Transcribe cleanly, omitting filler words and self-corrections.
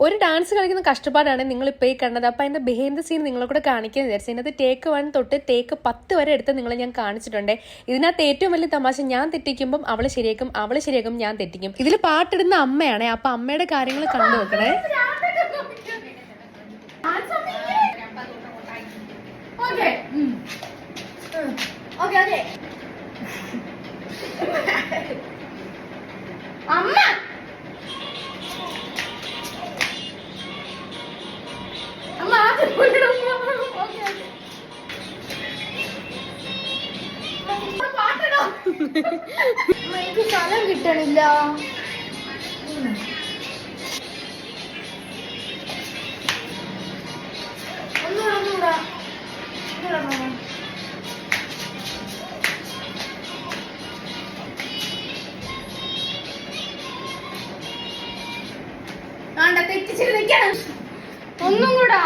ഒരു ഡാൻസ് കളിക്കുന്ന കഷ്ടപ്പാടാണ് നിങ്ങൾ ഇപ്പോൾ ഈ കണ്ടത്. അപ്പോൾ അതിൻ്റെ ബിഹൈൻഡ് ദ സീൻ നിങ്ങളെ കൂടെ കാണിക്കാൻ വിചാരിച്ചു. ഇതിനകത്ത് ടേക്ക് 1 തൊട്ട് ടേക്ക് 10 വരെ എടുത്ത് നിങ്ങളെ ഞാൻ കാണിച്ചിട്ടുണ്ട്. ഇതിനകത്ത് ഏറ്റവും വലിയ തമാശ, ഞാൻ തെറ്റിക്കുമ്പം അവള് ശരിയാക്കും, ഞാൻ തെറ്റിക്കും. ഇതിൽ പാട്ടിടുന്ന അമ്മയാണേ. അപ്പൊ അമ്മയുടെ കാര്യങ്ങൾ കണ്ടു നോക്കണേ. അമ്മ എനിക്ക് സ്ഥലം കിട്ടണില്ല. ഒന്നുകൂടാ തെറ്റിച്ചിട്ട് നിൽക്കണം. ഒന്നും കൂടാ.